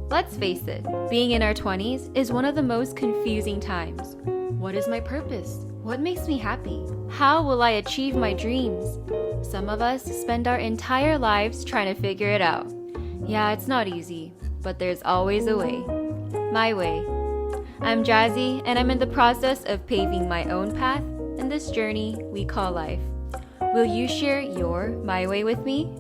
Let's face it, being in our 20s is one of the most confusing times. What is my purpose? What makes me happy? How will I achieve my dreams? Some of us spend our entire lives trying to figure it out. Yeah, it's not easy, but there's always a way. My way. I'm Jazzy, and I'm in the process of paving my own path in this journey we call life. Will you share your My Way with me?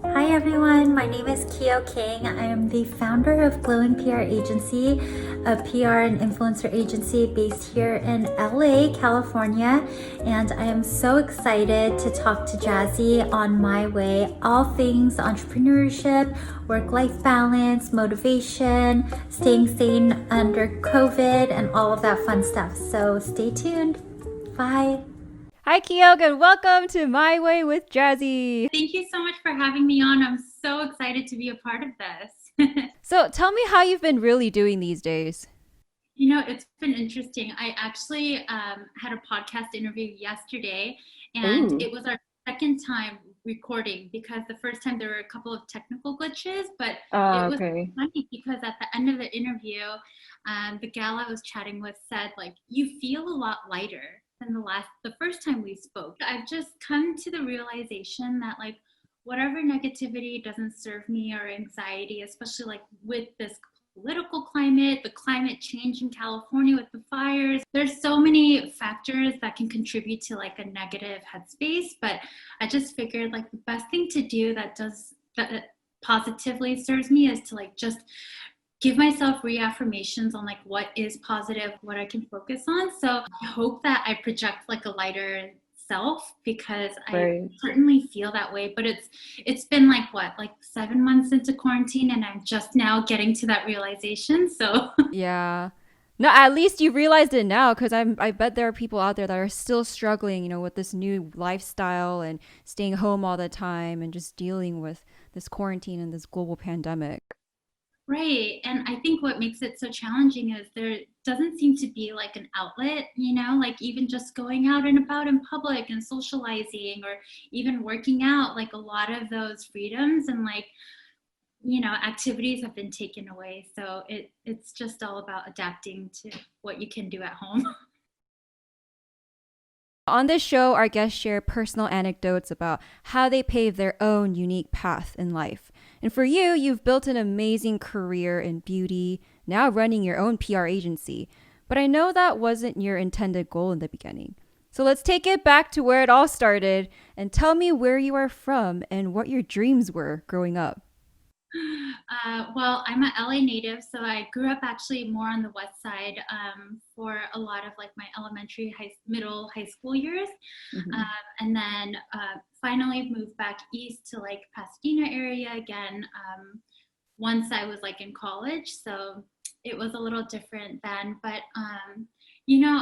Hi everyone, my name is Kiok Kang. I am the founder of Glowing PR Agency, a PR and influencer agency based here in LA, California. And I am so excited to talk to Jazzy on my way, all things entrepreneurship, work-life balance, motivation, staying sane under COVID, and all of that fun stuff. So stay tuned. Bye. Hi Kiok, and welcome to My Way with Jazzy. Thank you so much for having me on. I'm so excited to be a part of this. So tell me how you've been really doing these days. You know, it's been interesting. I actually had a podcast interview yesterday, and it was our second time recording because the first time there were a couple of technical glitches, but it was funny because at the end of the interview, the gal I was chatting with said, like, you feel a lot lighter than the first time we spoke. I've just come to the realization that, like, whatever negativity doesn't serve me or anxiety, especially like with this political climate, the climate change in California with the fires, there's so many factors that can contribute to like a negative headspace. But I just figured like the best thing to do that positively serves me is to like just give myself reaffirmations on like what is positive, what I can focus on. So I hope that I project like a lighter self because I certainly feel that way. But it's been like 7 months into quarantine, and I'm just now getting to that realization. So yeah. No, at least you realized it now, because I bet there are people out there that are still struggling, with this new lifestyle and staying home all the time and just dealing with this quarantine and this global pandemic. Right. And I think what makes it so challenging is there doesn't seem to be like an outlet, like even just going out and about in public and socializing or even working out, like a lot of those freedoms and like, activities have been taken away. So it's just all about adapting to what you can do at home. On this show, our guests share personal anecdotes about how they paved their own unique path in life. And for you, you've built an amazing career in beauty, now running your own PR agency. But I know that wasn't your intended goal in the beginning. So let's take it back to where it all started and tell me where you are from and what your dreams were growing up. Well, I'm an LA native, so I grew up actually more on the west side for a lot of like my elementary, middle, high school years. And then finally moved back east to like Pasadena area again once I was like in college. So it was a little different then. But,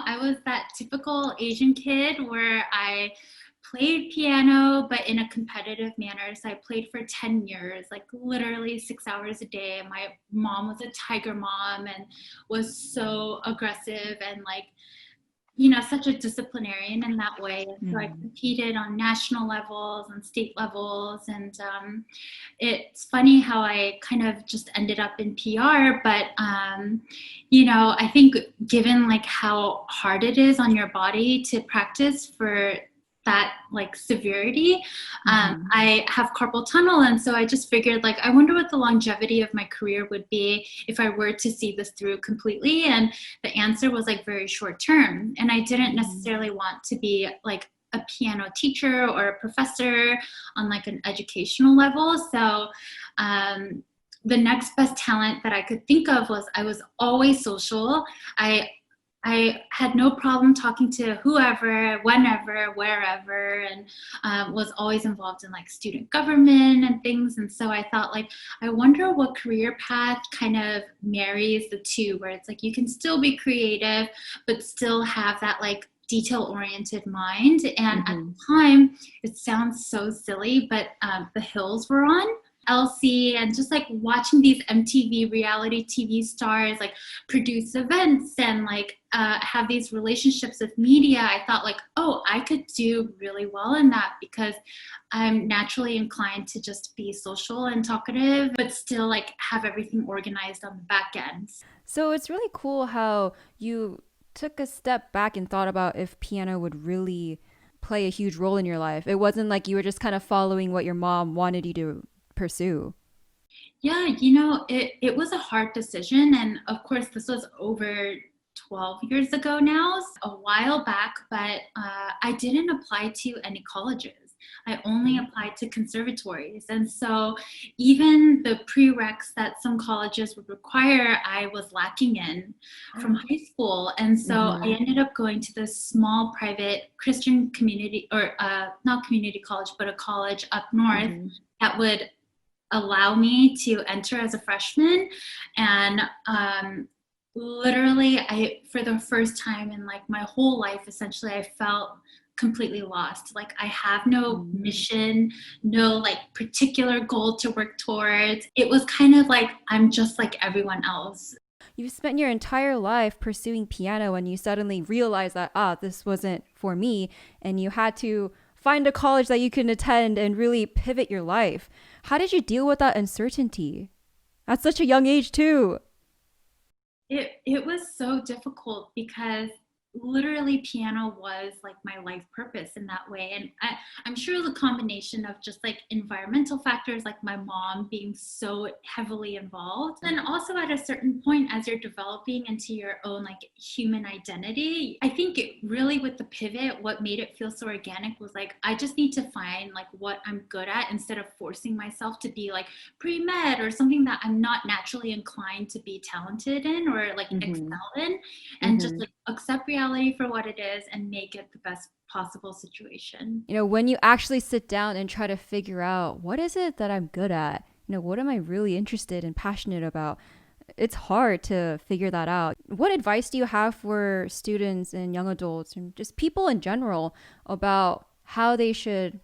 I was that typical Asian kid where I played piano, but in a competitive manner. So I played for 10 years, like literally 6 hours a day. My mom was a tiger mom and was so aggressive and like, such a disciplinarian in that way. So I competed on national levels and state levels. And it's funny how I kind of just ended up in PR. But, I think given like how hard it is on your body to practice for that like severity, I have carpal tunnel, and so I just figured like I wonder what the longevity of my career would be if I were to see this through completely, and the answer was like very short term. And I didn't necessarily want to be like a piano teacher or a professor on like an educational level. So the next best talent that I could think of was I was always social. I had no problem talking to whoever, whenever, wherever, and was always involved in like student government and things. And so I thought like, I wonder what career path kind of marries the two, where it's like you can still be creative, but still have that like detail-oriented mind. And at the time, it sounds so silly, but the hills were on. Elsie, and just like watching these MTV reality TV stars like produce events and like have these relationships with media, I thought like, oh, I could do really well in that because I'm naturally inclined to just be social and talkative, but still like have everything organized on the back end. So it's really cool how you took a step back and thought about if piano would really play a huge role in your life. It wasn't like you were just kind of following what your mom wanted you to pursue. Yeah, you know, it was a hard decision. And of course, this was over 12 years ago now, a while back, but I didn't apply to any colleges. I only applied to conservatories. And so even the prereqs that some colleges would require, I was lacking in from high school. And so I ended up going to this small private Christian community, or not community college, but a college up north that would allow me to enter as a freshman. And literally, for the first time in like my whole life, essentially, I felt completely lost. Like I have no mission, no like particular goal to work towards. It was kind of like I'm just like everyone else. You've spent your entire life pursuing piano and you suddenly realize that, this wasn't for me. And you had to find a college that you can attend and really pivot your life. How did you deal with that uncertainty at such a young age too? It was so difficult because literally piano was like my life purpose in that way. And I'm sure it was a combination of just like environmental factors, like my mom being so heavily involved. And also at a certain point, as you're developing into your own like human identity, I think it really with the pivot, what made it feel so organic was like, I just need to find like what I'm good at instead of forcing myself to be like pre-med or something that I'm not naturally inclined to be talented in or like excel in, and just like accept reality for what it is and make it the best possible situation. You know, when you actually sit down and try to figure out what is it that I'm good at, what am I really interested and passionate about? It's hard to figure that out. What advice do you have for students and young adults and just people in general about how they should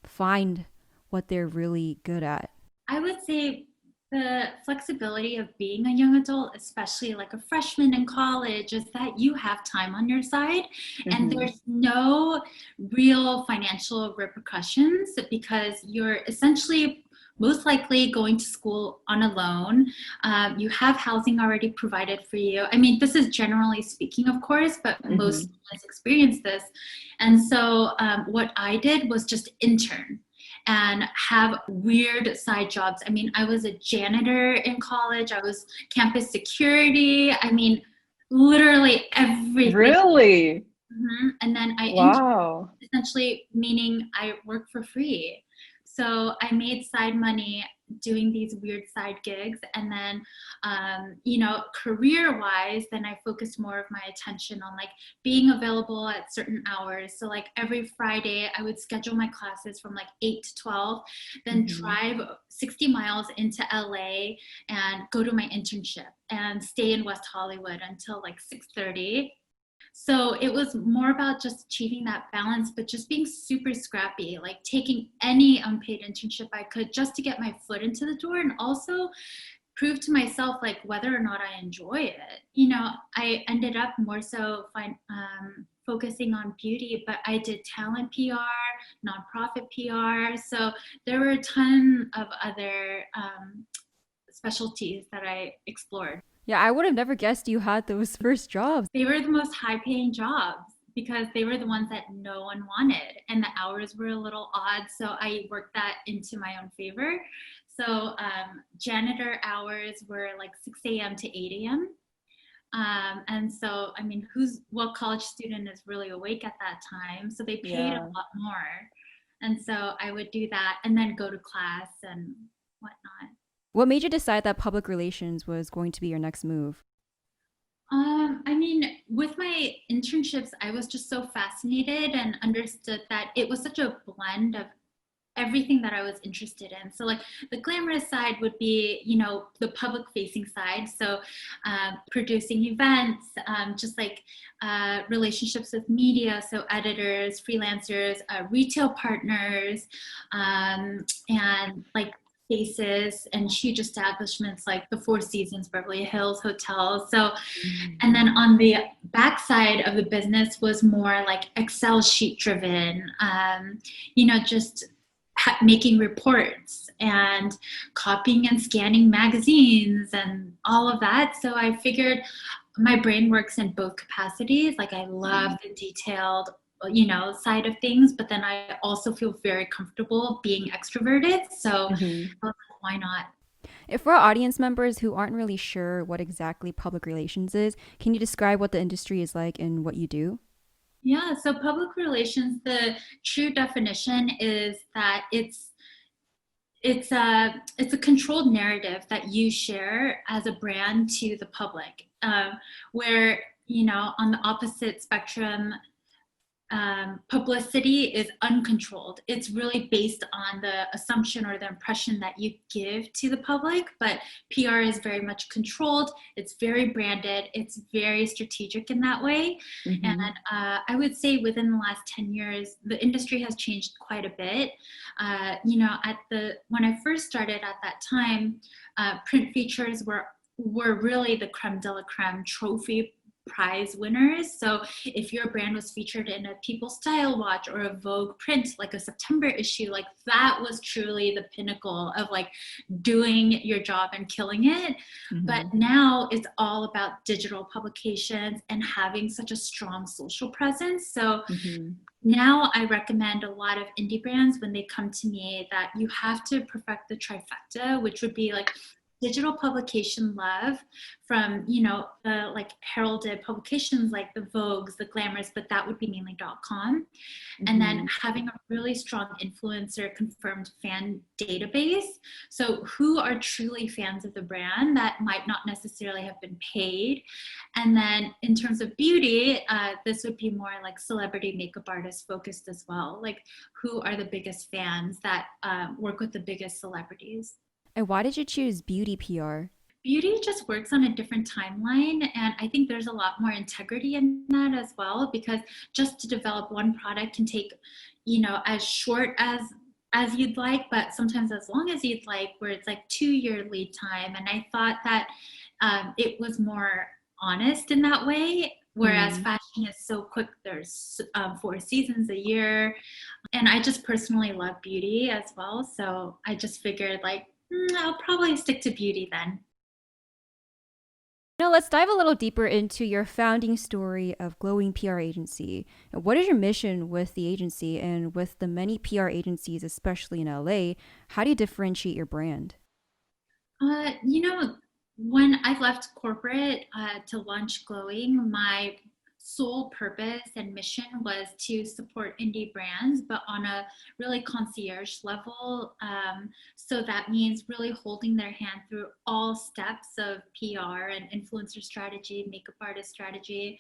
find what they're really good at? I would say the flexibility of being a young adult, especially like a freshman in college, is that you have time on your side and there's no real financial repercussions because you're essentially most likely going to school on a loan. You have housing already provided for you. I mean, this is generally speaking, of course, but most students experience this. And so what I did was just intern and have weird side jobs. I mean, I was a janitor in college. I was campus security. I mean, literally everything. Really? And then I Wow. essentially meaning I work for free. So I made side money doing these weird side gigs. And then, career-wise, then I focused more of my attention on like being available at certain hours. So like every Friday, I would schedule my classes from like 8 to 12, then drive 60 miles into LA and go to my internship and stay in West Hollywood until like 6:30. So it was more about just achieving that balance, but just being super scrappy, like taking any unpaid internship I could just to get my foot into the door and also prove to myself like whether or not I enjoy it. I ended up more so focusing on beauty, but I did talent PR, nonprofit PR. So there were a ton of other specialties that I explored. Yeah, I would have never guessed you had those first jobs. They were the most high paying jobs because they were the ones that no one wanted and the hours were a little odd. So I worked that into my own favor. So janitor hours were like 6 a.m. to 8 a.m. And so, I mean, what college student is really awake at that time? So they paid a lot more. And so I would do that and then go to class and whatnot. What made you decide that public relations was going to be your next move? I mean, with my internships, I was just so fascinated and understood that it was such a blend of everything that I was interested in. So like the glamorous side would be, the public facing side. So producing events, just like relationships with media. So editors, freelancers, retail partners, and like spaces and huge establishments like the Four Seasons, Beverly Hills hotels. So, and then on the backside of the business was more like Excel sheet driven, just making reports and copying and scanning magazines and all of that. So I figured my brain works in both capacities. Like I love the detailed, side of things, but then I also feel very comfortable being extroverted. So I was like, why not? If for our audience members who aren't really sure what exactly public relations is, can you describe what the industry is like and what you do? Yeah, so public relations, the true definition is that it's a controlled narrative that you share as a brand to the public, where on the opposite spectrum, publicity is uncontrolled. It's really based on the assumption or the impression that you give to the public, but PR is very much controlled. It's very branded. It's very strategic in that way. And I would say within the last 10 years, the industry has changed quite a bit. When I first started at that time, print features were really the creme de la creme, trophy prize winners. So if your brand was featured in a People Style watch or a Vogue print, like a September issue, like that was truly the pinnacle of like doing your job and killing it. But now it's all about digital publications and having such a strong social presence. So now I recommend a lot of indie brands when they come to me that you have to perfect the trifecta, which would be like digital publication love from, the like heralded publications like the Vogues, the Glamours, but that would be mainly .com. And then having a really strong influencer confirmed fan database. So who are truly fans of the brand that might not necessarily have been paid. And then in terms of beauty, this would be more like celebrity makeup artists focused as well. Like who are the biggest fans that work with the biggest celebrities. And why did you choose beauty PR? Beauty just works on a different timeline, and I think there's a lot more integrity in that as well, because just to develop one product can take, as short as you'd like, but sometimes as long as you'd like, where it's like 2-year lead time. And I thought that it was more honest in that way. Whereas fashion is so quick, there's 4 seasons a year. And I just personally love beauty as well. So I just figured like, I'll probably stick to beauty then. Now let's dive a little deeper into your founding story of Glowing PR Agency. What is your mission with the agency, and with the many PR agencies, especially in LA, how do you differentiate your brand? When I left corporate to launch Glowing, my sole purpose and mission was to support indie brands, but on a really concierge level. So that means really holding their hand through all steps of PR and influencer strategy, makeup artist strategy,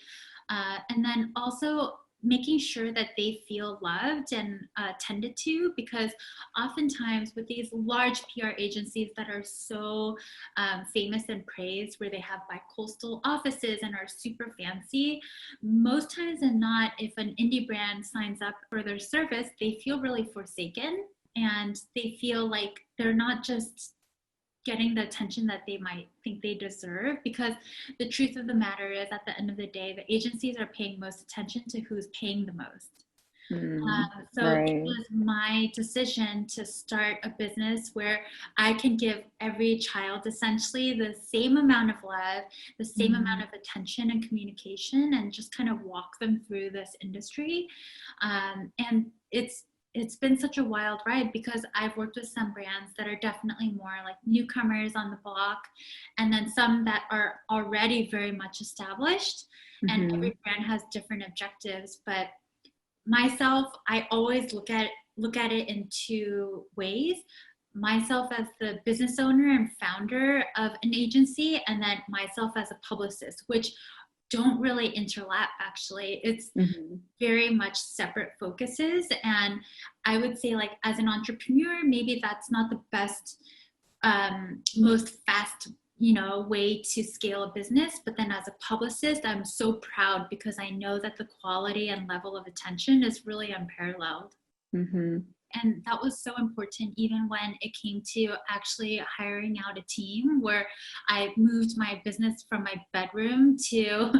and then also making sure that they feel loved and tended to, because oftentimes with these large PR agencies that are so famous and praised, where they have bi-coastal offices and are super fancy, most times than not, if an indie brand signs up for their service, they feel really forsaken, and they feel like they're not just getting the attention that they might think they deserve, because the truth of the matter is, at the end of the day, the agencies are paying most attention to who's paying the most. It was my decision to start a business where I can give every child essentially the same amount of love, the same amount of attention and communication, and just kind of walk them through this industry. And it's been such a wild ride, because I've worked with some brands that are definitely more like newcomers on the block, and then some that are already very much established. And every brand has different objectives. But myself, I always look at it in 2 ways. Myself as the business owner and founder of an agency, and then myself as a publicist, which don't really interlap actually. It's very much separate focuses. And I would say, like, as an entrepreneur, maybe that's not the best, most fast, way to scale a business. But then as a publicist, I'm so proud, because I know that the quality and level of attention is really unparalleled. And that was so important, even when it came to actually hiring out a team, where I moved my business from my bedroom to,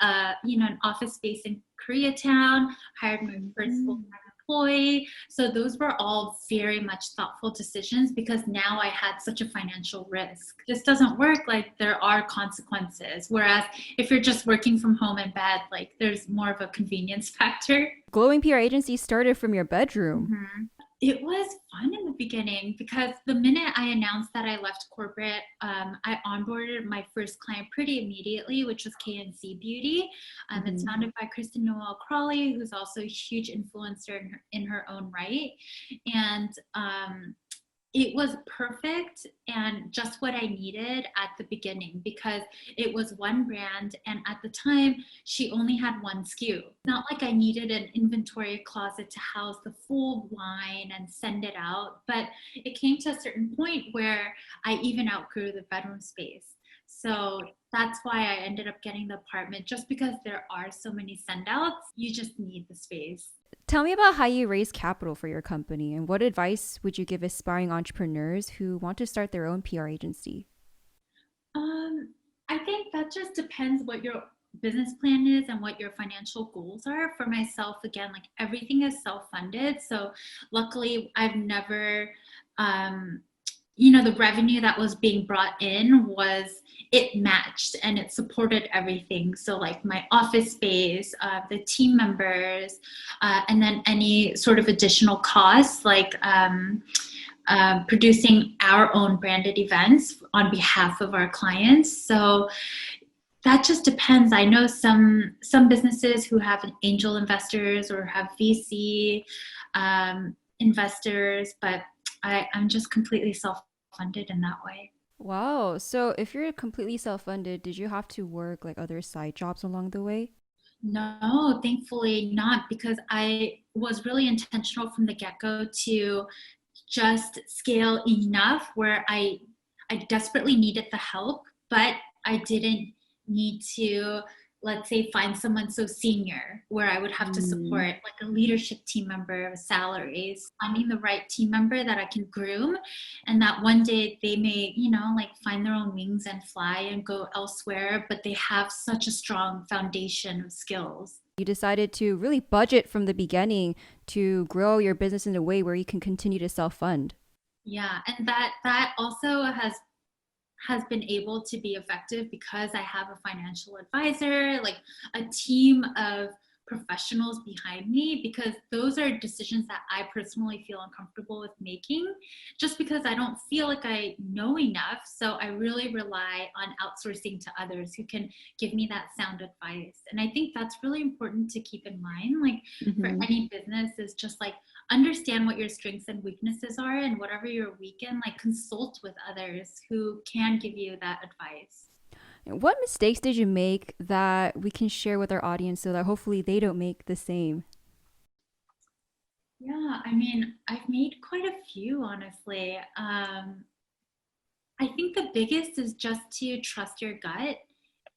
an office space in Koreatown, hired my first full-time employee. So those were all very much thoughtful decisions, because now I had such a financial risk. This doesn't work, like there are consequences. Whereas if you're just working from home in bed, like there's more of a convenience factor. Glowing PR agency started from your bedroom. Mm-hmm. It was fun in the beginning, because the minute I announced that I left corporate, I onboarded my first client pretty immediately, which was KNC Beauty. It's founded by Kristen Noel Crawley, who's also a huge influencer in her own right. And it was perfect and just what I needed at the beginning, because it was one brand, and at the time she only had one SKU. Not like I needed an inventory closet to house the full line and send it out, but it came to a certain point where I even outgrew the bedroom space. So that's why I ended up getting the apartment, just because there are so many send outs. You just need the space. Tell me about how you raise capital for your company, and what advice would you give aspiring entrepreneurs who want to start their own PR agency? I think that just depends what your business plan is and what your financial goals are. For myself, again, like everything is self-funded. So luckily I've never, the revenue that was being brought in it matched and it supported everything. So like my office space, the team members, and then any sort of additional costs, like producing our own branded events on behalf of our clients. So that just depends. I know some businesses who have angel investors or have VC investors, but I'm just completely self-funded in that way. Wow. So if you're completely self-funded, did you have to work like other side jobs along the way? No, thankfully not, because I was really intentional from the get-go to just scale enough where I desperately needed the help, but I didn't need to, let's say, find someone so senior where I would have to support like a leadership team member with salaries. Finding the right team member that I can groom, and that one day they may, like find their own wings and fly and go elsewhere, but they have such a strong foundation of skills. You decided to really budget from the beginning to grow your business in a way where you can continue to self-fund. Yeah, and that also has been able to be effective because I have a financial advisor, like a team of professionals behind me, because those are decisions that I personally feel uncomfortable with making, just because I don't feel like I know enough. So I really rely on outsourcing to others who can give me that sound advice. And I think that's really important to keep in mind, like for any business, is just like understand what your strengths and weaknesses are, and whatever you're weak in, like consult with others who can give you that advice. What mistakes did you make that we can share with our audience so that hopefully they don't make the same? Yeah, I mean, I've made quite a few, honestly. I think the biggest is just to trust your gut.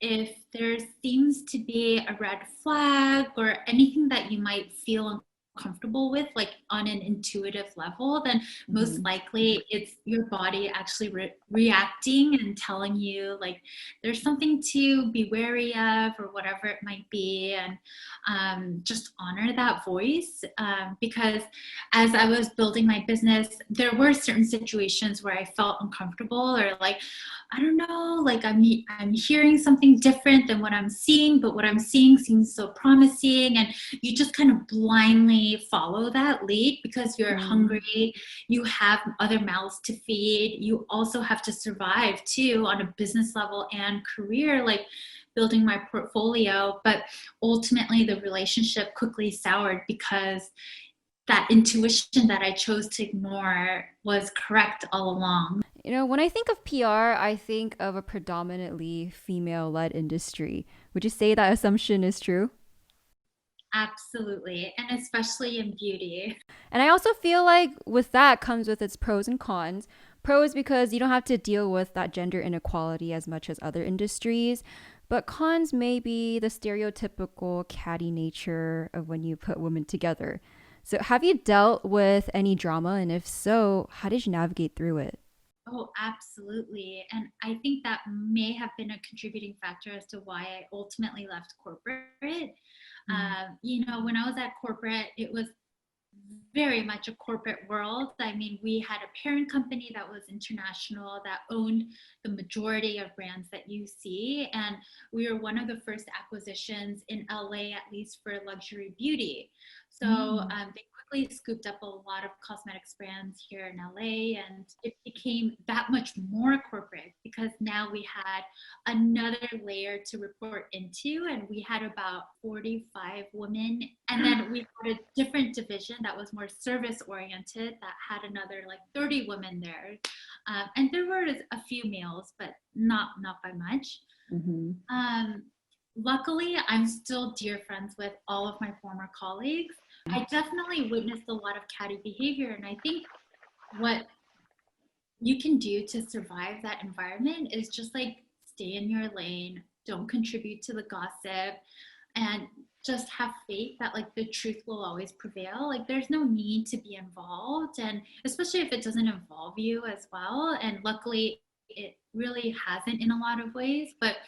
If there seems to be a red flag or anything that you might feel uncomfortable with, like on an intuitive level, then most likely it's your body actually reacting and telling you like there's something to be wary of or whatever it might be. And just honor that voice, because as I was building my business, there were certain situations where I felt uncomfortable, or like, I don't know, like I'm hearing something different than what I'm seeing, but what I'm seeing seems so promising. And you just kind of blindly follow that lead because you're hungry, you have other mouths to feed, you also have to survive too on a business level and career, like building my portfolio. But ultimately the relationship quickly soured because that intuition that I chose to ignore was correct all along. When I think of PR, I think of a predominantly female-led industry. Would you say that assumption is true? Absolutely, and especially in beauty. And I also feel like with that comes with its pros and cons. Pros because you don't have to deal with that gender inequality as much as other industries. But cons may be the stereotypical catty nature of when you put women together. So, have you dealt with any drama? And if so, how did you navigate through it? Oh, absolutely. And I think that may have been a contributing factor as to why I ultimately left corporate. When I was at corporate, it was very much a corporate world. I mean, we had a parent company that was international that owned the majority of brands that you see. And we were one of the first acquisitions in LA, at least for luxury beauty. So they quickly scooped up a lot of cosmetics brands here in LA, and it became that much more corporate because now we had another layer to report into, and we had about 45 women, and then we had a different division that was more service oriented that had another like 30 women there, and there were a few males, but not by much. Luckily, I'm still dear friends with all of my former colleagues. I definitely witnessed a lot of catty behavior, and I think what you can do to survive that environment is just like stay in your lane, don't contribute to the gossip, and just have faith that like the truth will always prevail. Like there's no need to be involved, and especially if it doesn't involve you as well. And luckily it really hasn't in a lot of ways, but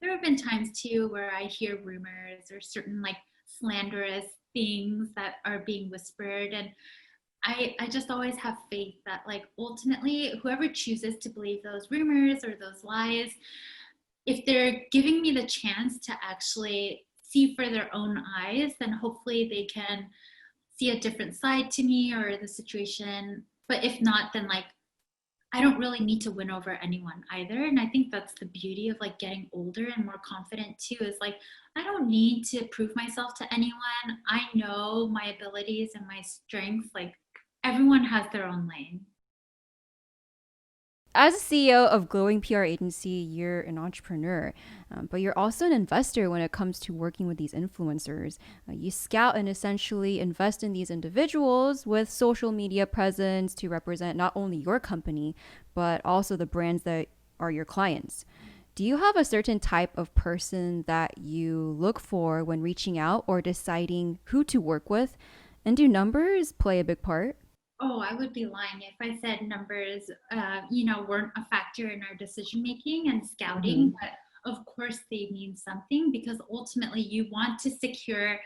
there have been times too where I hear rumors or certain like slanderous things that are being whispered, and I just always have faith that like ultimately whoever chooses to believe those rumors or those lies, if they're giving me the chance to actually see for their own eyes, then hopefully they can see a different side to me or the situation. But if not, then like I don't really need to win over anyone either. And I think that's the beauty of like getting older and more confident too, is like I don't need to prove myself to anyone. I know my abilities and my strengths. Like everyone has their own lane. As a CEO of Glowing PR Agency, you're an entrepreneur, but you're also an investor when it comes to working with these influencers. You scout and essentially invest in these individuals with social media presence to represent not only your company, but also the brands that are your clients. Do you have a certain type of person that you look for when reaching out or deciding who to work with? And do numbers play a big part? Oh, I would be lying if I said numbers, weren't a factor in our decision making and scouting. But of course, they mean something because ultimately you want to secure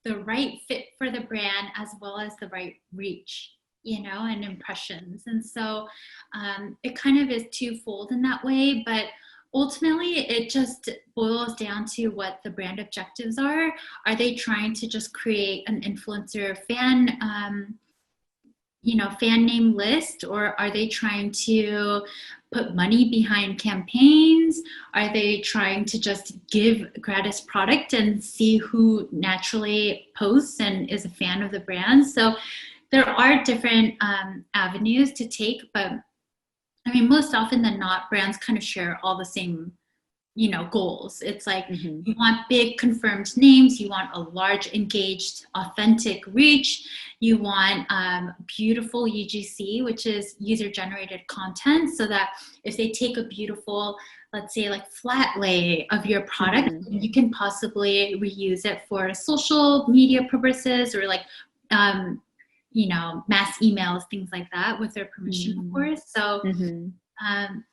the right fit for the brand as well as the right reach, and impressions. And so it kind of is twofold in that way. But ultimately, it just boils down to what the brand objectives are. Are they trying to just create an influencer fan name list, or are they trying to put money behind campaigns? Are they trying to just give gratis product and see who naturally posts and is a fan of the brand? So there are different avenues to take, but I mean, most often than not, brands kind of share all the same goals. It's like you want big confirmed names, you want a large engaged authentic reach, you want beautiful UGC, which is user generated content, so that if they take a beautiful, let's say like flat lay of your product, you can possibly reuse it for social media purposes or like mass emails, things like that, with their permission, of course. So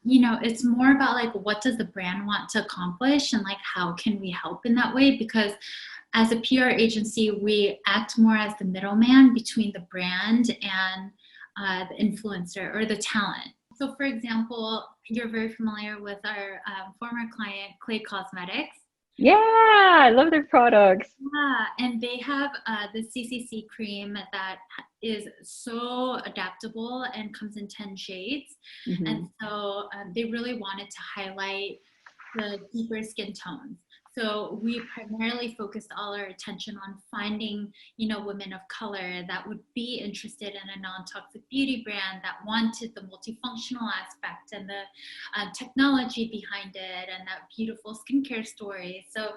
it's more about like what does the brand want to accomplish and like how can we help in that way, because as a PR agency we act more as the middleman between the brand and the influencer or the talent. So for example, you're very familiar with our former client CLE Cosmetics. Yeah, I love their products. Yeah, and they have the CCC cream that is so adaptable and comes in 10 shades. And so they really wanted to highlight the deeper skin tones. So we primarily focused all our attention on finding, women of color that would be interested in a non-toxic beauty brand that wanted the multifunctional aspect and the technology behind it and that beautiful skincare story. So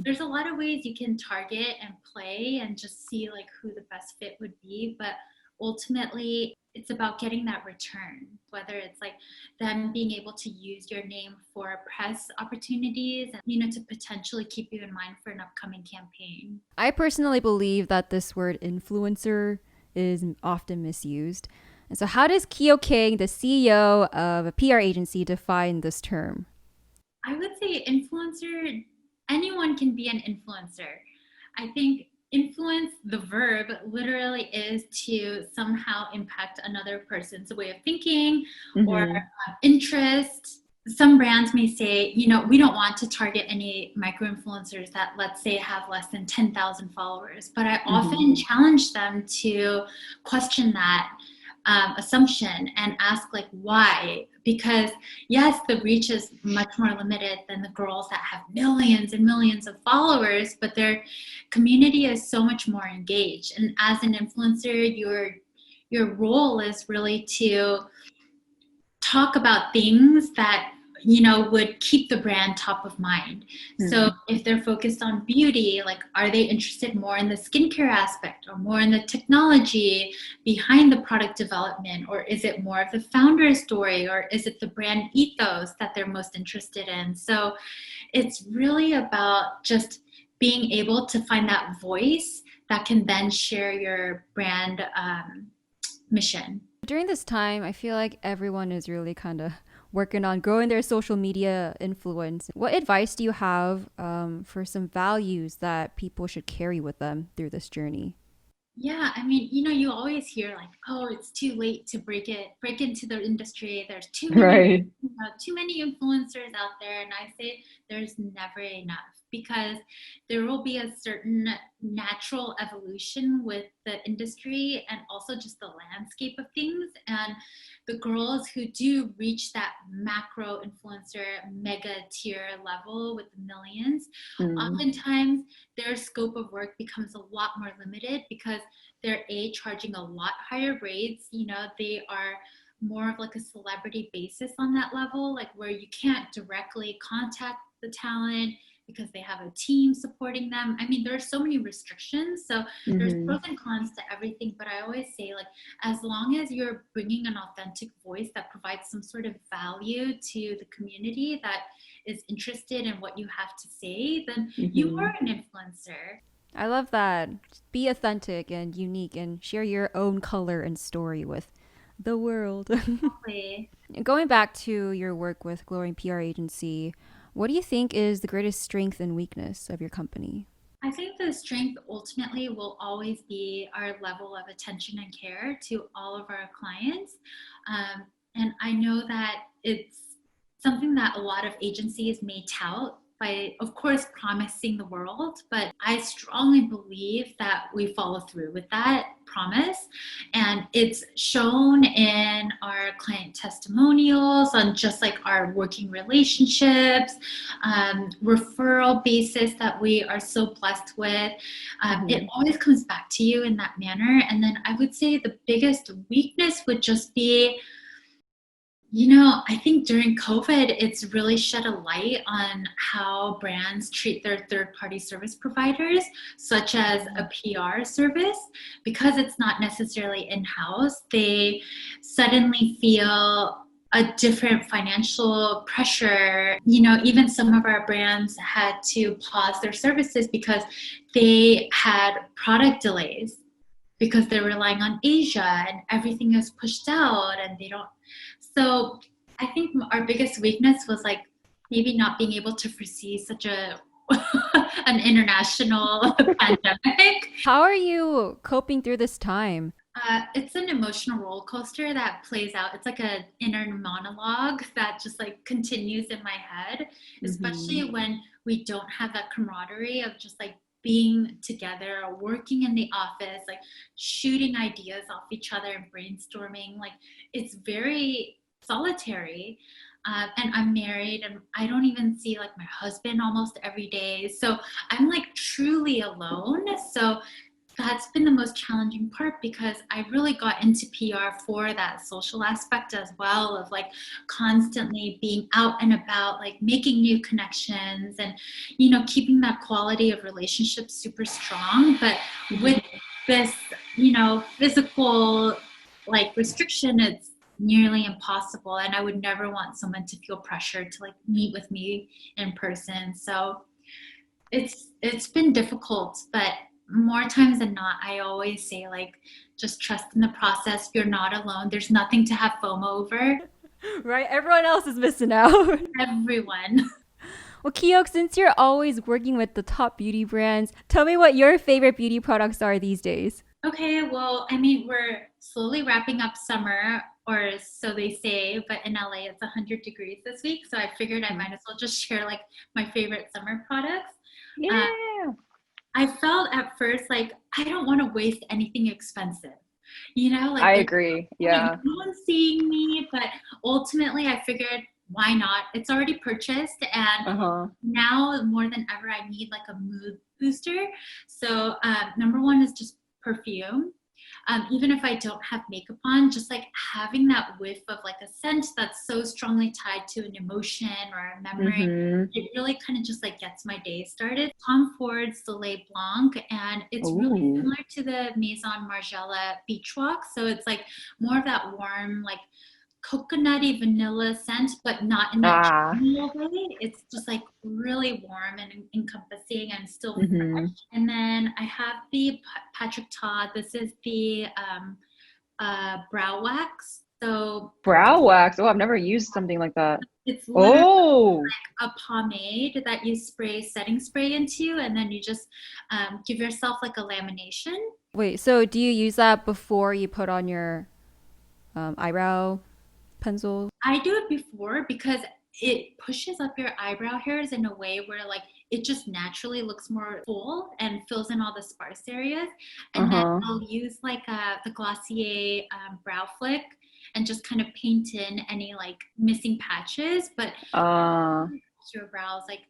there's a lot of ways you can target and play and just see like who the best fit would be. But ultimately, it's about getting that return, whether it's like them being able to use your name for press opportunities and, to potentially keep you in mind for an upcoming campaign. I personally believe that this word influencer is often misused. And so how does Kiok Kang, the CEO of a PR agency, define this term? I would say influencer, anyone can be an influencer. I think influence, the verb, literally is to somehow impact another person's way of thinking or interest. Some brands may say, we don't want to target any micro influencers that, let's say, have less than 10,000 followers. But I often challenge them to question that assumption and ask, like, why? Because yes, the reach is much more limited than the girls that have millions and millions of followers, but their community is so much more engaged. And as an influencer, your role is really to talk about things that would keep the brand top of mind. So if they're focused on beauty, like, are they interested more in the skincare aspect or more in the technology behind the product development? Or is it more of the founder story? Or is it the brand ethos that they're most interested in? So it's really about just being able to find that voice that can then share your brand mission. During this time, I feel like everyone is really kind of working on growing their social media influence. What advice do you have for some values that people should carry with them through this journey? Yeah, I mean, you always hear like, oh, it's too late to break into the industry. There's too many influencers out there. And I say there's never enough, because there will be a certain natural evolution with the industry and also just the landscape of things. And the girls who do reach that macro influencer mega tier level with millions, oftentimes their scope of work becomes a lot more limited because they're charging a lot higher rates. They are more of like a celebrity basis on that level, like where you can't directly contact the talent because they have a team supporting them. I mean, there are so many restrictions. So there's pros and cons to everything. But I always say, like, as long as you're bringing an authentic voice that provides some sort of value to the community that is interested in what you have to say, then you are an influencer. I love that. Just be authentic and unique and share your own color and story with the world. Exactly. Going back to your work with Glowing PR Agency, what do you think is the greatest strength and weakness of your company? I think the strength ultimately will always be our level of attention and care to all of our clients. And I know that it's something that a lot of agencies may tout by, of course, promising the world, but I strongly believe that we follow through with that promise. And it's shown in our client testimonials, on just like our working relationships, referral basis that we are so blessed with. It always comes back to you in that manner. And then I would say the biggest weakness would just be, I think during COVID, it's really shed a light on how brands treat their third-party service providers, such as a PR service. Because it's not necessarily in-house, they suddenly feel a different financial pressure. Even some of our brands had to pause their services because they had product delays, because they're relying on Asia and everything is pushed out and they don't. So I think our biggest weakness was like maybe not being able to foresee such an international pandemic. How are you coping through this time? It's an emotional roller coaster that plays out. It's like an inner monologue that just like continues in my head, especially when we don't have that camaraderie of just like being together or working in the office, like shooting ideas off each other and brainstorming. Like, it's very solitary. And I'm married and I don't even see like my husband almost every day. So I'm like truly alone. So that's been the most challenging part, because I really got into PR for that social aspect as well, of like constantly being out and about, like making new connections and, keeping that quality of relationships super strong. But with this, physical like restriction, it's nearly impossible. And I would never want someone to feel pressured to like meet with me in person. So it's been difficult, but more times than not, I always say like just trust in the process. You're not alone. There's nothing to have FOMO over. Right? Everyone else is missing out. Everyone. Well, Kiok, since you're always working with the top beauty brands, tell me what your favorite beauty products are these days. Okay, well, I mean, we're slowly wrapping up summer, or so they say, but in LA it's 100 degrees this week, so I figured I might as well just share like my favorite summer products. Uh, Yeah. I felt at first like I don't want to waste anything expensive. You know, like I there's agree. like Yeah. no one's seeing me, but ultimately I figured why not? It's already purchased, and Uh-huh. now more than ever I need like a mood booster. So number one is just perfume. Even if I don't have makeup on, just like having that whiff of like a scent that's so strongly tied to an emotion or a memory, Mm-hmm. it really kind of just like gets my day started. Tom Ford's Soleil Blanc, and it's really Ooh. similar to the Maison Margiela Beach Walk. So it's like more of that warm, like coconutty vanilla scent, but not in that Ah. general way. It's just like really warm and encompassing and still Mm-hmm. fresh. And then I have the Patrick Ta. This is the brow wax. So Brow wax. Oh, I've never used something like that. it's literally Oh. a pomade that you spray setting spray into, and then you just give yourself like a lamination. Wait, so do you use that before you put on your eyebrow pencil? I do it before because it pushes up your eyebrow hairs in a way where like it just naturally looks more full and fills in all the sparse areas. And then Uh-huh. I'll use like the Glossier brow flick and just kind of paint in any like missing patches, but Uh, your brows like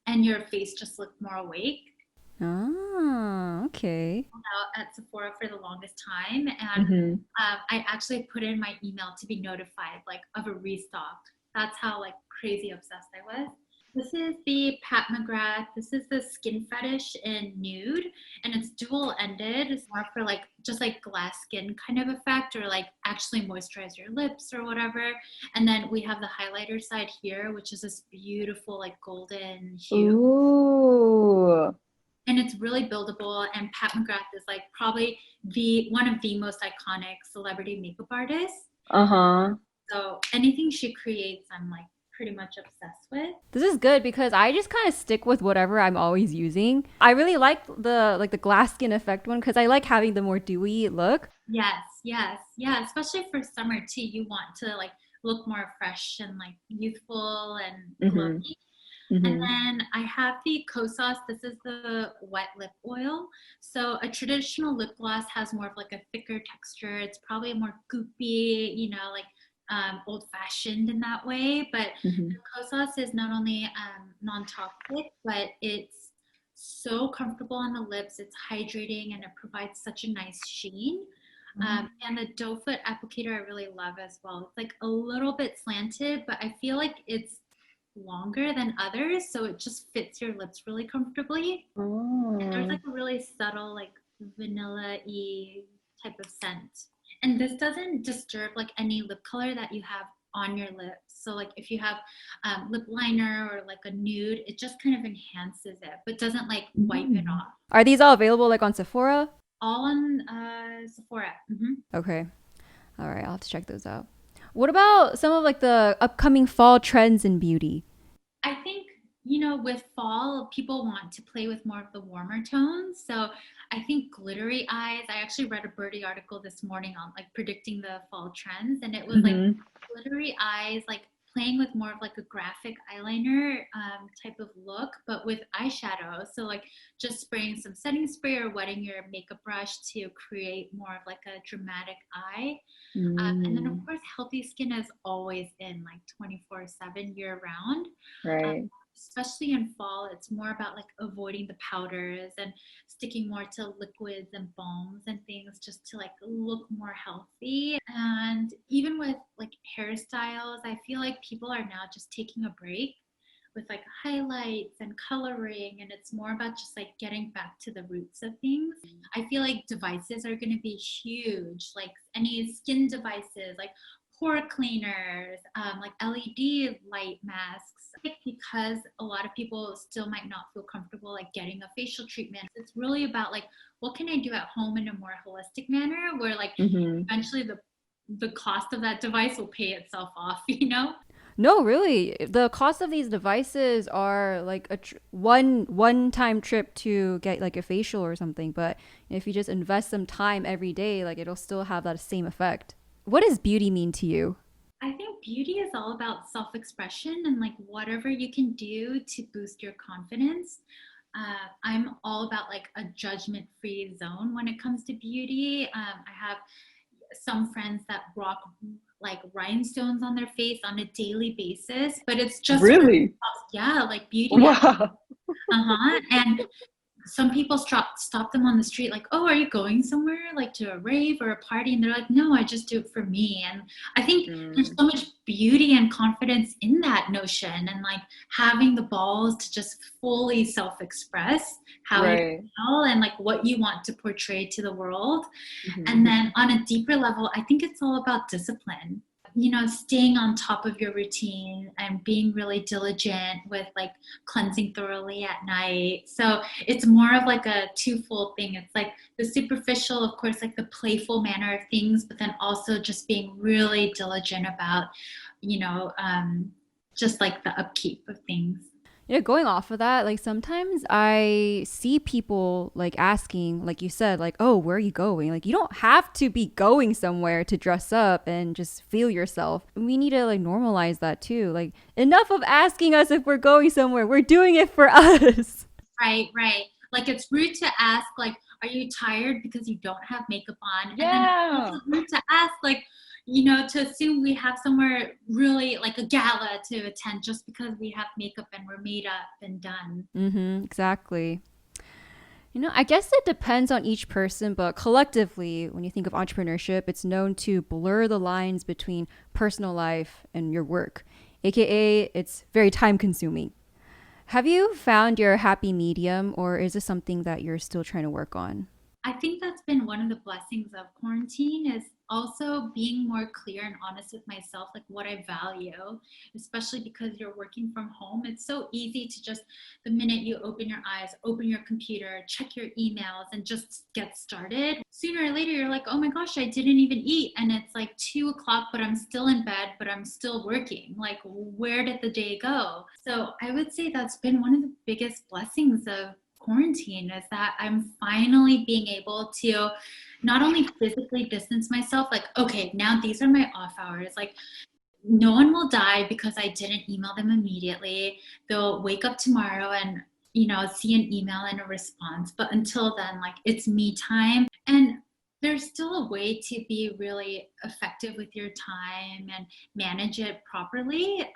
and your face just look more awake. Ah, okay. Out at Sephora for the longest time, and mm-hmm. I actually put in my email to be notified like of a restock. That's how like crazy obsessed I was. This is the Pat McGrath. This is the Skin Fetish in nude, and it's dual ended. It's more for like just like glass skin kind of effect, or like actually moisturize your lips or whatever. And then we have the highlighter side here, which is this beautiful like golden hue, Ooh. and it's really buildable. And Pat McGrath is like probably the one of the most iconic celebrity makeup artists. Uh-huh. So anything she creates, I'm like pretty much obsessed with. This is good because I just kind of stick with whatever I'm always using. I really like the glass skin effect one because I like having the more dewy look. Yes, yes, yeah. Especially for summer too, you want to like look more fresh and like youthful and Mm-hmm. glowy. And Mm-hmm. then I have the Kosas. This is the wet lip oil. So a traditional lip gloss has more of like a thicker texture. It's probably more goopy, you know, like old fashioned in that way. But Mm-hmm. the Kosas is not only non-toxic, but it's so comfortable on the lips. It's hydrating and it provides such a nice sheen. And the doe foot applicator I really love as well. It's like a little bit slanted, but I feel like it's longer than others, so it just fits your lips really comfortably. And there's Oh. like a really subtle, like vanilla-y type of scent. And this doesn't disturb like any lip color that you have on your lips. So like if you have lip liner or like a nude, it just kind of enhances it, but doesn't like wipe it Mm. off. Are these all available like on Sephora? All on Sephora. Okay. All right, I'll have to check those out. What about some of like the upcoming fall trends in beauty? I think, you know, with fall, people want to play with more of the warmer tones. So I think glittery eyes. I actually read a Birdie article this morning on like predicting the fall trends, and it was like Mm-hmm. glittery eyes, like playing with more of like a graphic eyeliner type of look, but with eyeshadow. So like just spraying some setting spray or wetting your makeup brush to create more of like a dramatic eye. And then of Mm. course, healthy skin is always in like 24/7 year round. Um, Right. especially in fall, it's more about like avoiding the powders and sticking more to liquids and balms and things just to like look more healthy. And even with like hairstyles, I feel like people are now just taking a break. with like highlights and coloring, and it's more about just like getting back to the roots of things. I feel like devices are going to be huge, like any skin devices, like pore cleaners, like LED light masks, because a lot of people still might not feel comfortable like getting a facial treatment. It's really about like, what can I do at home in a more holistic manner where like eventually the cost of that device will pay itself off, you know? No, really. The cost of these devices are like a one-time trip to get like a facial or something. But if you just invest some time every day, like it'll still have that same effect. What does beauty mean to you? I think beauty is all about self-expression and like whatever you can do to boost your confidence. I'm all about like a judgment-free zone when it comes to beauty. I have some friends that rock like rhinestones on their face on a daily basis, but it's just Really? yeah, like beauty. Wow. And some people stop them on the street like, oh, are you going somewhere like to a rave or a party? And they're like, no, I just do it for me. And I think there's so much beauty and confidence in that notion, and like having the balls to just fully self-express how you feel and like what you want to portray to the world. And then on a deeper level, I think it's all about discipline, you know, staying on top of your routine and being really diligent with like cleansing thoroughly at night. So it's more of like a twofold thing. It's like the superficial, of course, like the playful manner of things, but then also just being really diligent about, you know, just like the upkeep of things. You know, going off of that, like sometimes I see people like asking, like you said, like, oh, where are you going? Like, you don't have to be going somewhere to dress up and just feel yourself. We need to like normalize that too. Like, enough of asking us if we're going somewhere. We're doing it for us. Right. Like, it's rude to ask, like, are you tired because you don't have makeup on? Yeah. And then it's rude to ask, like, you know, to assume we have somewhere really like a gala to attend just because we have makeup and we're made up and done. Exactly. You know, I guess it depends on each person, but collectively, when you think of entrepreneurship, it's known to blur the lines between personal life and your work, aka it's very time consuming. Have you found your happy medium, or is this something that you're still trying to work on? I think that's been one of the blessings of quarantine, is also being more clear and honest with myself, like what I value, especially because you're working from home. It's so easy to just, the minute you open your eyes, open your computer, check your emails and just get started. Sooner or later, you're like, oh my gosh, I didn't even eat. And it's like 2 o'clock, but I'm still in bed, but I'm still working. Like, where did the day go? So I would say that's been one of the biggest blessings of quarantine, is that I'm finally being able to not only physically distance myself, like, okay, now these are my off hours. Like, no one will die because I didn't email them immediately. They'll wake up tomorrow and, you know, see an email and a response. But until then, like, it's me time. And there's still a way to be really effective with your time and manage it properly,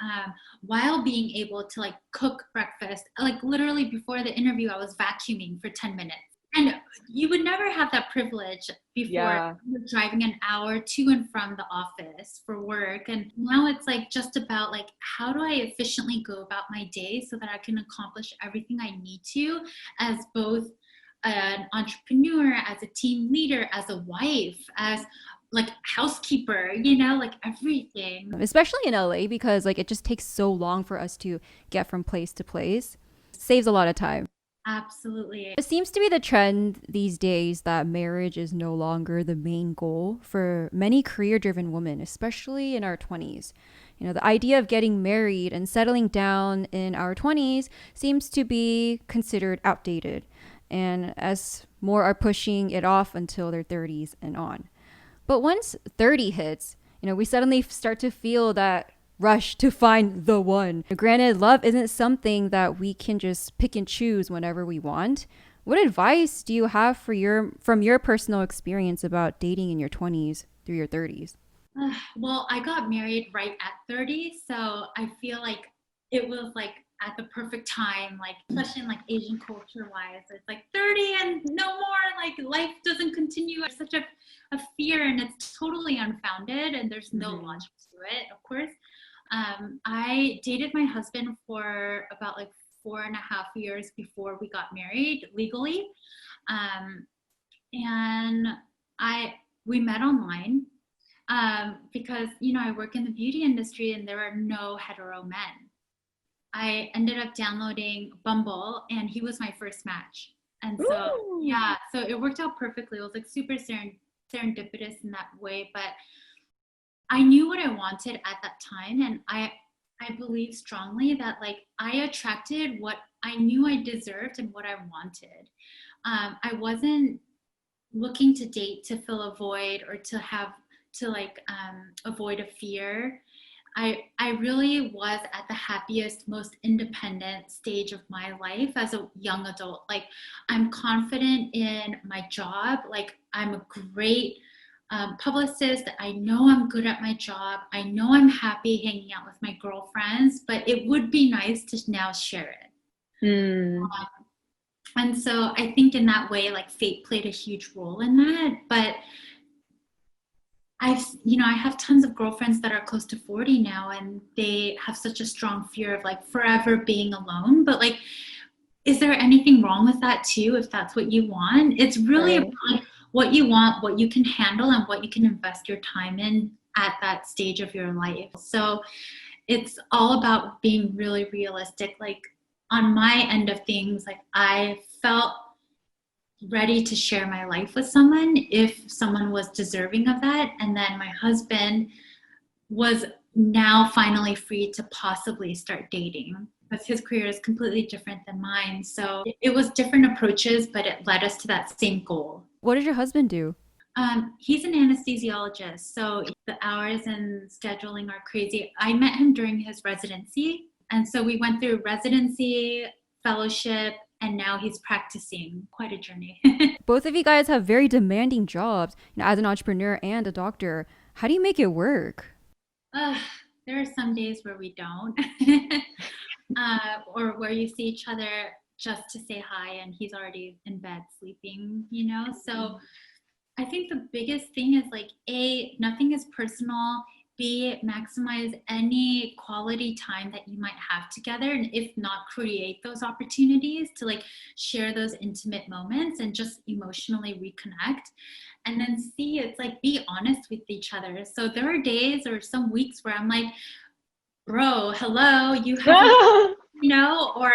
while being able to like cook breakfast. Like, literally before the interview, I was vacuuming for 10 minutes. And you would never have that privilege before. Yeah. You're driving an hour to and from the office for work. And now it's like just about like, how do I efficiently go about my day so that I can accomplish everything I need to, as both an entrepreneur, as a team leader, as a wife, as like housekeeper, you know, like everything. Especially in LA, because like it just takes so long for us to get from place to place. Saves a lot of time. Absolutely. It seems to be the trend these days that marriage is no longer the main goal for many career-driven women, especially in our 20s. You know, the idea of getting married and settling down in our 20s seems to be considered outdated, and as more are pushing it off until their 30s and on. But once 30 hits, you know, we suddenly start to feel that rush to find the one. Granted, love isn't something that we can just pick and choose whenever we want. What advice do you have from your personal experience about dating in your 20s through your 30s? Well, I got married right at 30, so I feel like it was like at the perfect time, like especially in like Asian culture wise. It's like 30 and no more, like life doesn't continue. It's such a fear, and it's totally unfounded, and there's no logic to it, of course. I dated my husband for about like 4.5 years before we got married legally. Um, and we met online because, you know, I work in the beauty industry and there are no hetero men. I ended up downloading Bumble and he was my first match. And so, Ooh. yeah, so it worked out perfectly. It was like super serendipitous in that way. But I knew what I wanted at that time. And I believe strongly that like I attracted what I knew I deserved and what I wanted. I wasn't looking to date to fill a void or to avoid a fear. I really was at the happiest, most independent stage of my life as a young adult. Like I'm confident in my job. Like I'm a great publicist. I know I'm good at my job. I know I'm happy hanging out with my girlfriends, but it would be nice to now share it. Mm. And so I think in that way, like fate played a huge role in that. But I have tons of girlfriends that are close to 40 now, and they have such a strong fear of like forever being alone. But like, is there anything wrong with that too, if that's what you want? It's really Right. about like, what you want, what you can handle, and what you can invest your time in at that stage of your life. So it's all about being really realistic. Like on my end of things, like I felt ready to share my life with someone if someone was deserving of that. And then my husband was now finally free to possibly start dating because his career is completely different than mine. So it was different approaches, but it led us to that same goal. What did your husband do? He's an anesthesiologist, so the hours and scheduling are crazy. I met him during his residency, and so we went through residency, fellowship, and now he's practicing. Quite a journey. Both of you guys have very demanding jobs, you know, as an entrepreneur and a doctor. How do you make it work? There are some days where we don't, or where you see each other just to say hi and he's already in bed sleeping, you know? So I think the biggest thing is like, A, nothing is personal. B, maximize any quality time that you might have together. And if not, create those opportunities to like share those intimate moments and just emotionally reconnect. And then C, it's like, be honest with each other. So there are days or some weeks where I'm like, bro, hello, you have, or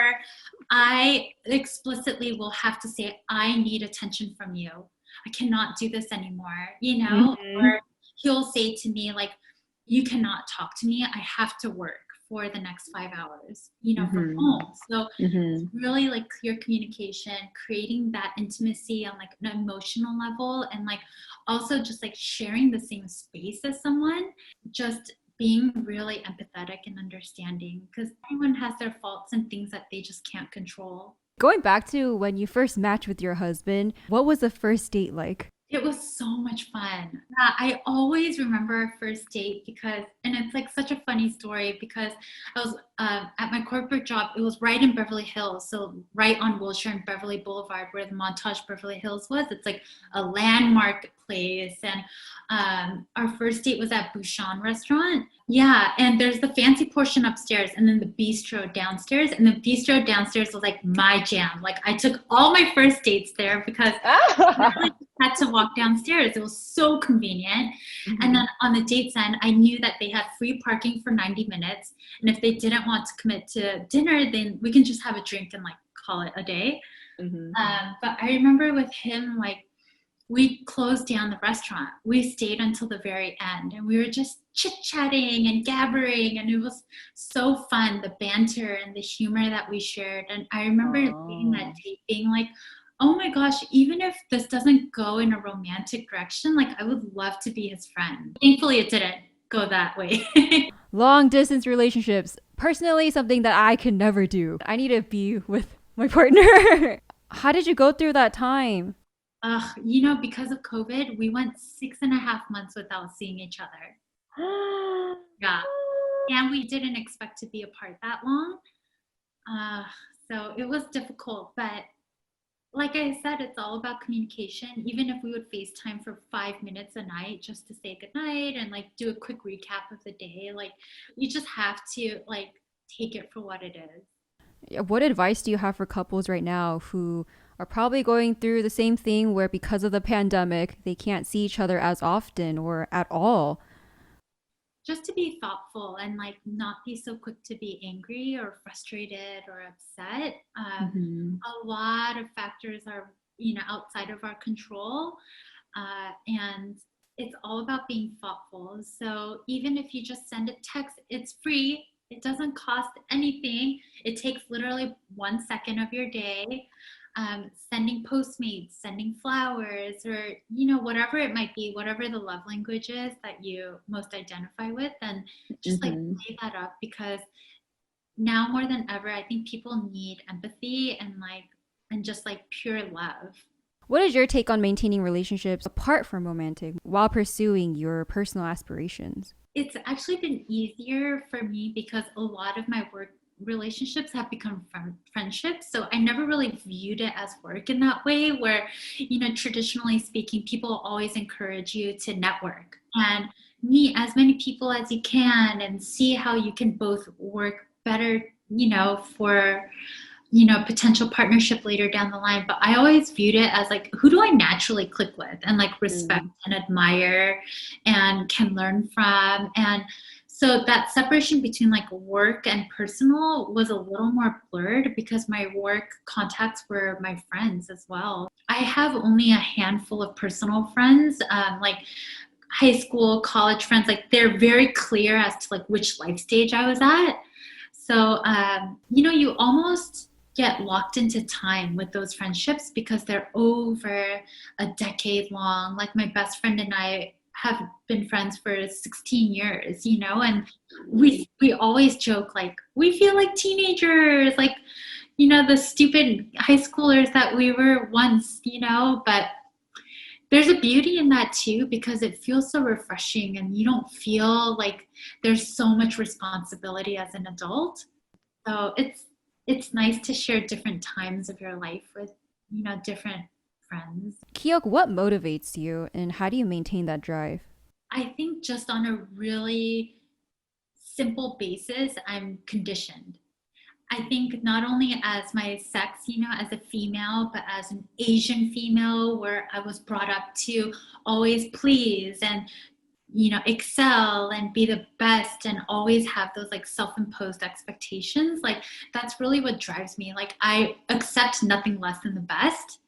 I explicitly will have to say, I need attention from you. I cannot do this anymore, Mhm. or he'll say to me like, you cannot talk to me. I have to work for the next 5 hours, from Mhm. home. So it's Mhm. really like clear communication, creating that intimacy on like an emotional level, and like also just like sharing the same space as someone, just being really empathetic and understanding, because everyone has their faults and things that they just can't control. Going back to when you first matched with your husband, what was the first date like? It was so much fun. I always remember our first date and it's like such a funny story because I was at my corporate job. It was right in Beverly Hills, so right on Wilshire and Beverly Boulevard, where the Montage Beverly Hills was. It's like a landmark place, and our first date was at Bouchon Restaurant. Yeah, and there's the fancy portion upstairs, and then the bistro downstairs. And the bistro downstairs was like my jam. Like I took all my first dates there because I had to walk downstairs. It was so convenient. Mhm. And then on the dates end, I knew that they had free parking for 90 minutes. And if they didn't want to commit to dinner, then we can just have a drink and like call it a day. Mhm. But I remember with him, like we closed down the restaurant. We stayed until the very end and we were just chit-chatting and gabbering, and it was so fun, the banter and the humor that we shared. And I remember leaving that date being like, oh my gosh, even if this doesn't go in a romantic direction, like I would love to be his friend. Thankfully it didn't go that way. Long distance relationships, personally, something that I can never do. I need to be with my partner. How did you go through that time? Because of COVID, we went 6.5 months without seeing each other. Yeah. And we didn't expect to be apart that long. So it was difficult, but like I said, it's all about communication. Even if we would FaceTime for 5 minutes a night just to say goodnight and like do a quick recap of the day, like you just have to like take it for what it is. Yeah, what advice do you have for couples right now who are probably going through the same thing where because of the pandemic, they can't see each other as often or at all? Just to be thoughtful and like not be so quick to be angry or frustrated or upset. Mm-hmm. A lot of factors are, outside of our control. And it's all about being thoughtful. So even if you just send a text, it's free. It doesn't cost anything. It takes literally 1 second of your day. Sending Postmates, sending flowers, or whatever it might be, whatever the love language is that you most identify with, then just like Mm-hmm. play that up, because now more than ever, I think people need empathy and just like pure love. What is your take on maintaining relationships apart from romantic while pursuing your personal aspirations? It's actually been easier for me because a lot of my work relationships have become friendships. So I never really viewed it as work in that way, where, traditionally speaking, people always encourage you to network and meet as many people as you can and see how you can both work better, for potential partnership later down the line. But I always viewed it as like, who do I naturally click with and like respect and admire and can learn from? And so that separation between like work and personal was a little more blurred because my work contacts were my friends as well. I have only a handful of personal friends, like high school, college friends. Like they're very clear as to like which life stage I was at. So, you almost get locked into time with those friendships because they're over a decade long. Like my best friend and I have been friends for 16 years, and we always joke like we feel like teenagers, like, the stupid high schoolers that we were once, but there's a beauty in that too because it feels so refreshing and you don't feel like there's so much responsibility as an adult. So it's nice to share different times of your life with, different friends. Kiok, what motivates you and how do you maintain that drive? I think just on a really simple basis, I'm conditioned. I think not only as my sex, as a female, but as an Asian female, where I was brought up to always please and, excel and be the best and always have those like self-imposed expectations. Like that's really what drives me. Like I accept nothing less than the best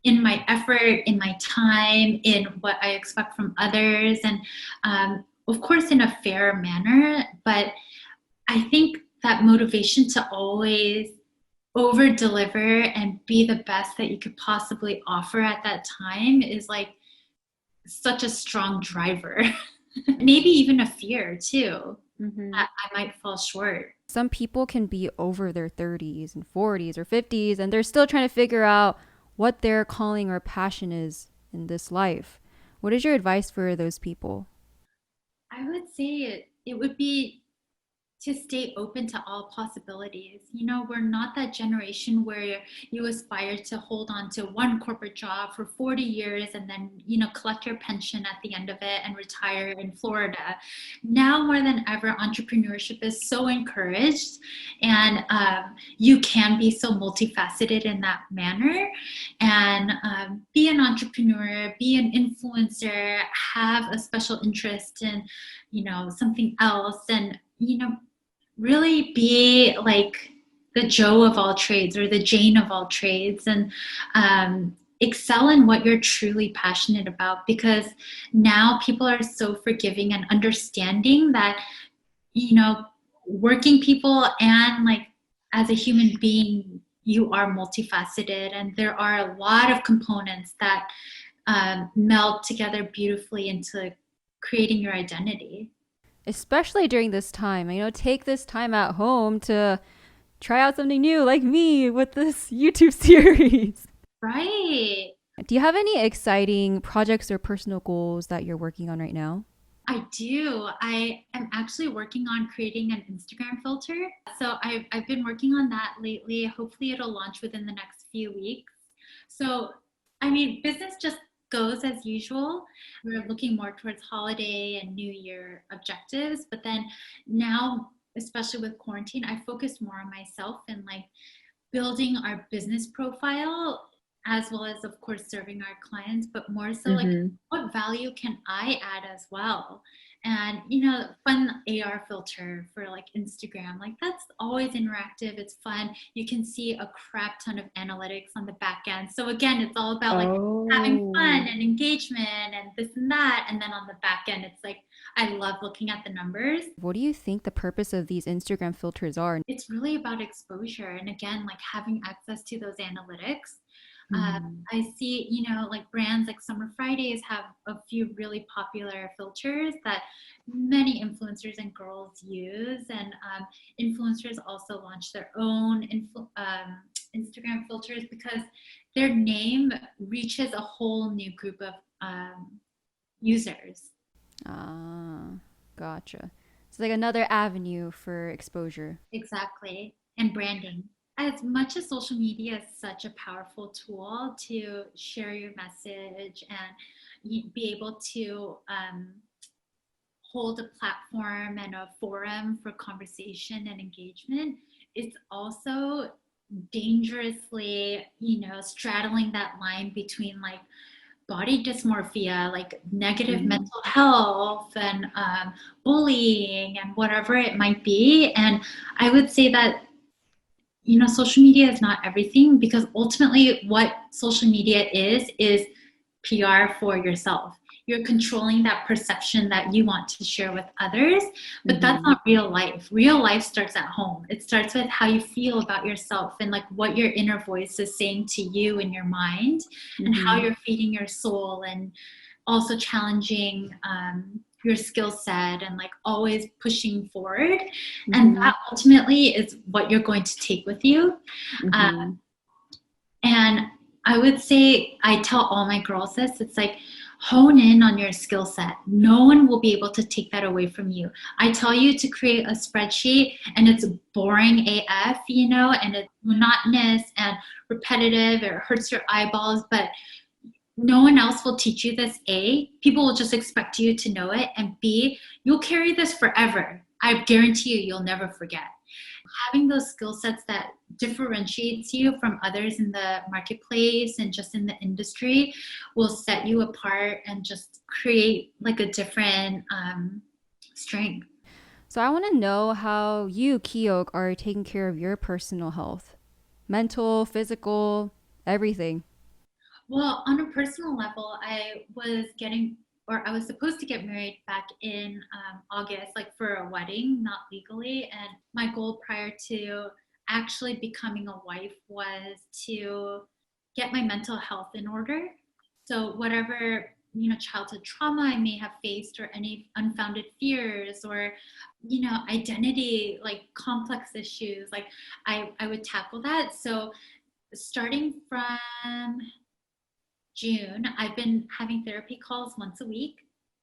in my effort, in my time, in what I expect from others. And of course, in a fair manner. But I think that motivation to always over deliver and be the best that you could possibly offer at that time is like such a strong driver. Maybe even a fear too, that I might fall short. Some people can be over their 30s and 40s or 50s and they're still trying to figure out what their calling or passion is in this life. What is your advice for those people? I would say it would be to stay open to all possibilities. We're not that generation where you aspire to hold on to one corporate job for 40 years and then, collect your pension at the end of it and retire in Florida. Now more than ever, entrepreneurship is so encouraged and you can be so multifaceted in that manner and be an entrepreneur, be an influencer, have a special interest in, something else and, really be like the Joe of all trades or the Jane of all trades and excel in what you're truly passionate about, because now people are so forgiving and understanding that, working people and like as a human being, you are multifaceted and there are a lot of components that meld together beautifully into creating your identity. Especially during this time, take this time at home to try out something new like me with this YouTube series. Right. Do you have any exciting projects or personal goals that you're working on right now? I do. I am actually working on creating an Instagram filter. So I've been working on that lately. Hopefully it'll launch within the next few weeks. So, I mean, business just goes as usual. We're looking more towards holiday and New Year objectives, but then now, especially with quarantine, I focus more on myself and like building our business profile as well as of course serving our clients, but more so like Mm-hmm. what value can I add as well? And you know, fun AR filter for like Instagram, like that's always interactive, it's fun, you can see a crap ton of analytics on the back end. So again, it's all about like having fun Oh. and engagement and this and that, and then on the back end it's like I love looking at the numbers. What do you think the purpose of these Instagram filters are? It's really about exposure and again like having access to those analytics. Mm. I see, you know, like brands like Summer Fridays have a few really popular filters that many influencers and girls use, and influencers also launch their own Instagram filters because their name reaches a whole new group of users. Ah, gotcha. It's like another avenue for exposure. Exactly. And branding. As much as social media is such a powerful tool to share your message and be able to hold a platform and a forum for conversation and engagement, it's also dangerously, you know, straddling that line between like body dysmorphia, like negative Mm-hmm. mental health and bullying and whatever it might be. And I would say that, you know, social media is not everything because ultimately what social media is PR for yourself. You're controlling that perception that you want to share with others, but that's Mm-hmm. not real life. Real life starts at home. It starts with how you feel about yourself and like what your inner voice is saying to you in your mind and how Mm-hmm. you're feeding your soul and also challenging your skill set and like always pushing forward. And Mm-hmm. that ultimately is what you're going to take with you. Uh, Mm-hmm. and I would say, I tell all my girls this, it's like, hone in on your skill set. No one will be able to take that away from you. I tell you to create a spreadsheet and it's boring AF, you know, and it's monotonous and repetitive, it hurts your eyeballs, but no one else will teach you this. A, people will just expect you to know it, and B, you'll carry this forever. I guarantee you'll never forget. Having those skill sets that differentiates you from others in the marketplace and just in the industry will set you apart and just create like a different strength. So I want to know how you, Kiok, are taking care of your personal health, mental, physical, everything. Well, on a personal level, I was supposed to get married back in August, like for a wedding, not legally. And my goal prior to actually becoming a wife was to get my mental health in order. So whatever, you know, childhood trauma I may have faced or any unfounded fears or, you know, identity, like complex issues, like I would tackle that. So starting from June, I've been having therapy calls once a week,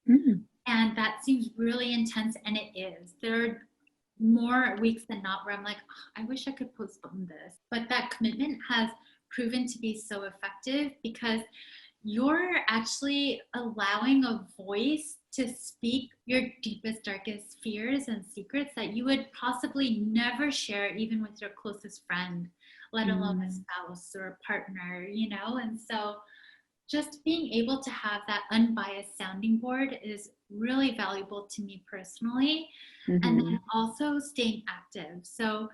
Mm-hmm. and that seems really intense, and it is. There are more weeks than not where I'm like, "Oh, I wish I could postpone this." But that commitment has proven to be so effective because you're actually allowing a voice to speak your deepest, darkest fears and secrets that you would possibly never share, even with your closest friend, let alone a Mm-hmm. spouse or a partner, you know? And so, just being able to have that unbiased sounding board is really valuable to me personally. And Mm-hmm. then also staying active. So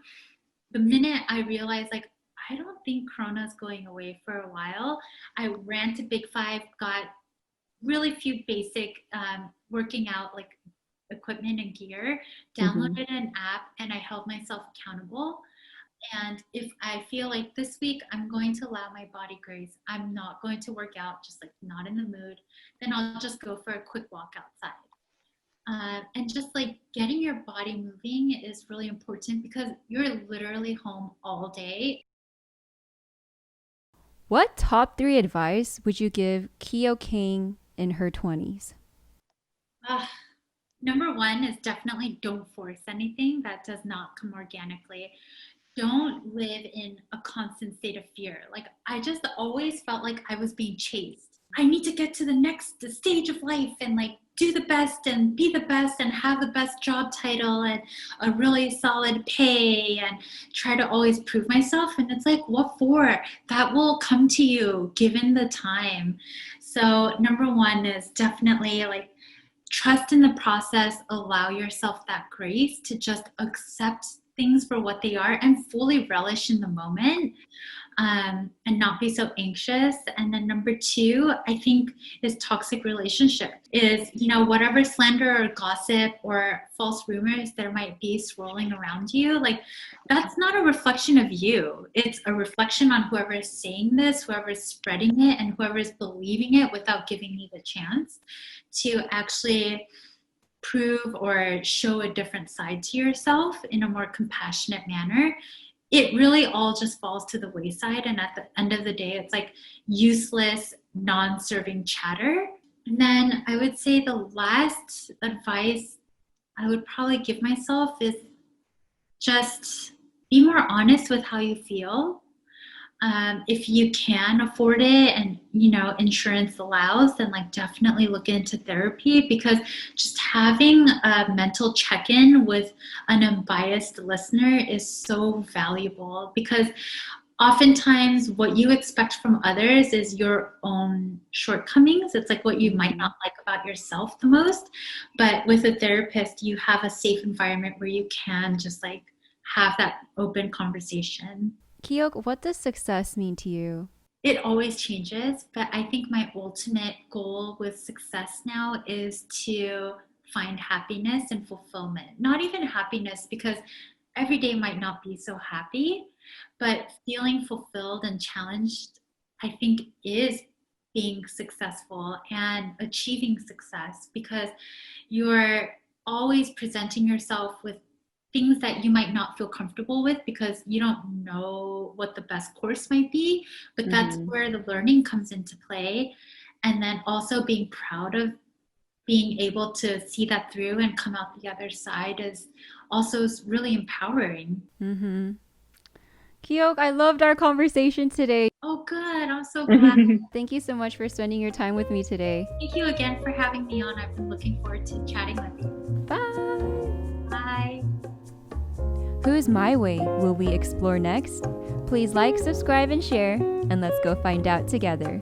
the minute I realized, like, I don't think Corona's going away for a while, I ran to Big Five, got really few basic working out like equipment and gear, Mm-hmm. downloaded an app, and I held myself accountable. And if I feel like this week I'm going to allow my body grace, I'm not going to work out, just like not in the mood, then I'll just go for a quick walk outside. And just like getting your body moving is really important because you're literally home all day. What top three advice would you give Kiok Kang in her 20s? Uh, Number one is definitely don't force anything that does not come organically. don't live in a constant state of fear. Like I just always felt like I was being chased. I need to get to the next stage of life and like do the best and be the best and have the best job title and a really solid pay and try to always prove myself. And it's like, what for? That will come to you given the time. So number one is definitely like trust in the process, allow yourself that grace to just accept things for what they are and fully relish in the moment, and not be so anxious. And then number two, I think, is toxic relationship is, whatever slander or gossip or false rumors there might be swirling around you, like that's not a reflection of you. It's a reflection on whoever is saying this, whoever is spreading it, and whoever is believing it without giving you the chance to actually prove or show a different side to yourself in a more compassionate manner. It really all just falls to the wayside. And at the end of the day, it's like useless, non-serving chatter. And then I would say the last advice I would probably give myself is just be more honest with how you feel. If you can afford it and, insurance allows, then like definitely look into therapy, because just having a mental check-in with an unbiased listener is so valuable, because oftentimes what you expect from others is your own shortcomings. It's like what you might not like about yourself the most. But with a therapist, you have a safe environment where you can just like have that open conversation. Kiok, what does success mean to you? It always changes, but I think my ultimate goal with success now is to find happiness and fulfillment. Not even happiness, because every day might not be so happy, but feeling fulfilled and challenged, I think, is being successful and achieving success, because you're always presenting yourself with things that you might not feel comfortable with because you don't know what the best course might be, but that's where the learning comes into play. And then also being proud of being able to see that through and come out the other side is also really empowering. Kiok, I loved our conversation today. Oh, good. I'm so glad. Thank you so much for spending your time with me today. Thank you again for having me on. I've been looking forward to chatting with you. Bye. Bye. Who's My Way will we explore next? Please like, subscribe, and share, and let's go find out together.